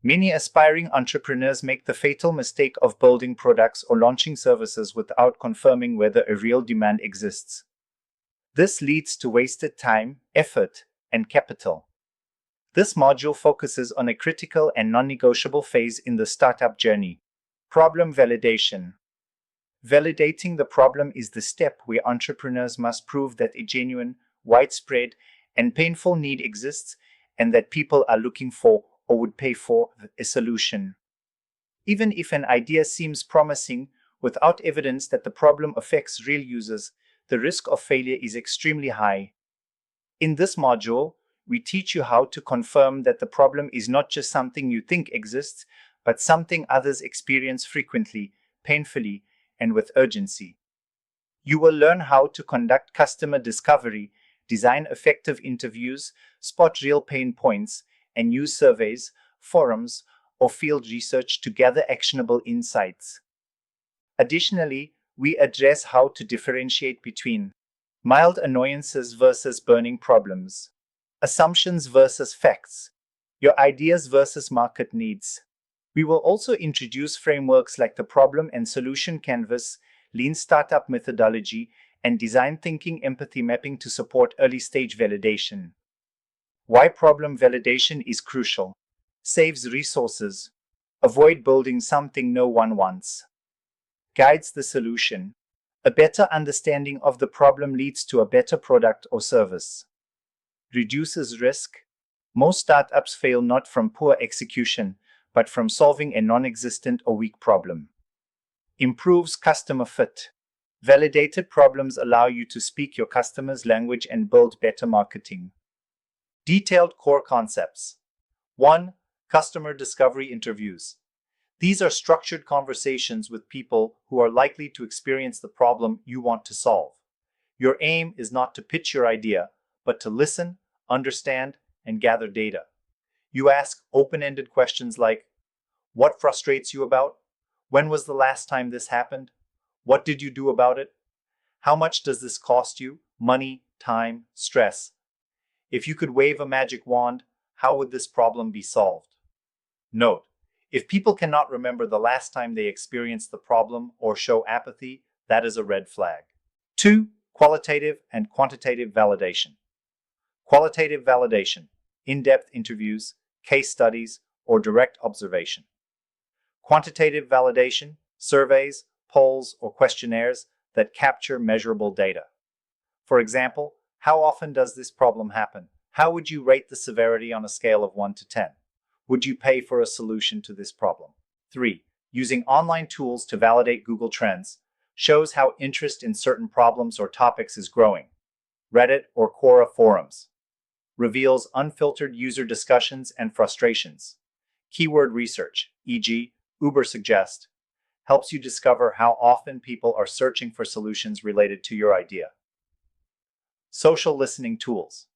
Many aspiring entrepreneurs make the fatal mistake of building products or launching services without confirming whether a real demand exists. This leads to wasted time, effort, and capital. This module focuses on a critical and non-negotiable phase in the startup journey: problem validation. Validating the problem is the step where entrepreneurs must prove that a genuine, widespread, and painful need exists and that people are looking for or would pay for a solution. Even if an idea seems promising, without evidence that the problem affects real users, the risk of failure is extremely high. In this module, we teach you how to confirm that the problem is not just something you think exists, but something others experience frequently, painfully, and with urgency. You will learn how to conduct customer discovery, design effective interviews, spot real pain points, and use surveys, forums, or field research to gather actionable insights. Additionally, we address how to differentiate between mild annoyances versus burning problems, assumptions versus facts, your ideas versus market needs. We will also introduce frameworks like the problem and solution canvas, lean startup methodology, and design thinking empathy mapping to support early stage validation. Why problem validation is crucial. Saves resources. Avoid building something no one wants. Guides the solution. A better understanding of the problem leads to a better product or service. Reduces risk. Most startups fail not from poor execution, but from solving a non-existent or weak problem. Improves customer fit. Validated problems allow you to speak your customer's language and build better marketing. Detailed core concepts. 1. Customer discovery interviews. These are structured conversations with people who are likely to experience the problem you want to solve. Your aim is not to pitch your idea, but to listen, understand, and gather data. You ask open-ended questions like, what frustrates you about? When was the last time this happened? What did you do about it? How much does this cost you? Money, time, stress. If you could wave a magic wand, how would this problem be solved? Note: if people cannot remember the last time they experienced the problem or show apathy, that is a red flag. 2. Qualitative and quantitative validation. Qualitative validation: in-depth interviews, case studies, or direct observation. Quantitative validation: surveys, polls, or questionnaires that capture measurable data. For example, how often does this problem happen? How would you rate the severity on a scale of 1 to 10? Would you pay for a solution to this problem? 3. Using online tools to validate Google Trends shows how interest in certain problems or topics is growing. Reddit or Quora forums. Reveals unfiltered user discussions and frustrations. Keyword research, e.g., Uber Suggest, helps you discover how often people are searching for solutions related to your idea. Social listening tools.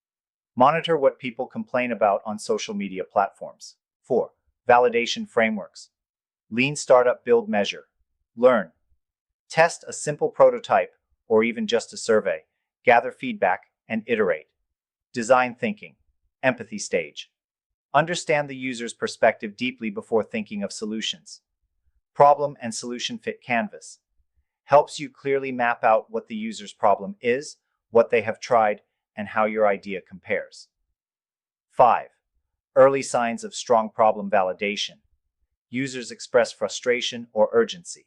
Monitor what people complain about on social media platforms. 4. Validation frameworks. Lean startup build measure. Learn. Test a simple prototype or even just a survey. Gather feedback and iterate. Design thinking. Empathy stage. Understand the user's perspective deeply before thinking of solutions. Problem and solution fit canvas. Helps you clearly map out what the user's problem is, what they have tried, and how your idea compares. 5. Early signs of strong problem validation. Users express frustration or urgency.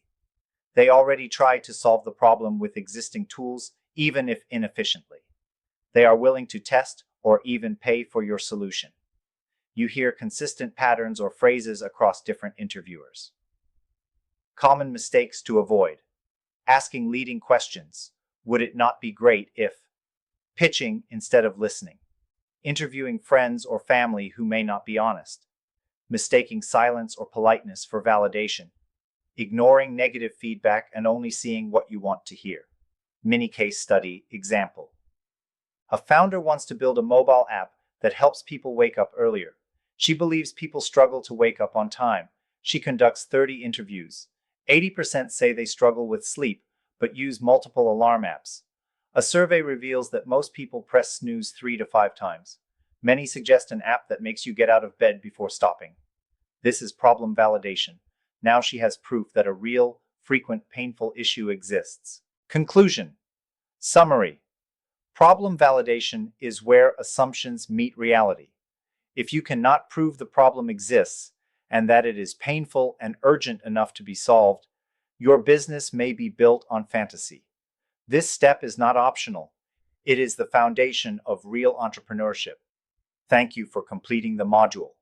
They already try to solve the problem with existing tools, even if inefficiently. They are willing to test or even pay for your solution. You hear consistent patterns or phrases across different interviewers. Common mistakes to avoid. Asking leading questions. Would it not be great if? Pitching instead of listening. Interviewing friends or family who may not be honest. Mistaking silence or politeness for validation. Ignoring negative feedback and only seeing what you want to hear. Mini case study example. A founder wants to build a mobile app that helps people wake up earlier. She believes people struggle to wake up on time. She conducts 30 interviews. 80% say they struggle with sleep, but use multiple alarm apps. A survey reveals that most people press snooze 3 to 5 times. Many suggest an app that makes you get out of bed before stopping. This is problem validation. Now she has proof that a real, frequent, painful issue exists. Conclusion. Summary. Problem validation is where assumptions meet reality. If you cannot prove the problem exists and that it is painful and urgent enough to be solved, your business may be built on fantasy. This step is not optional. It is the foundation of real entrepreneurship. Thank you for completing the module.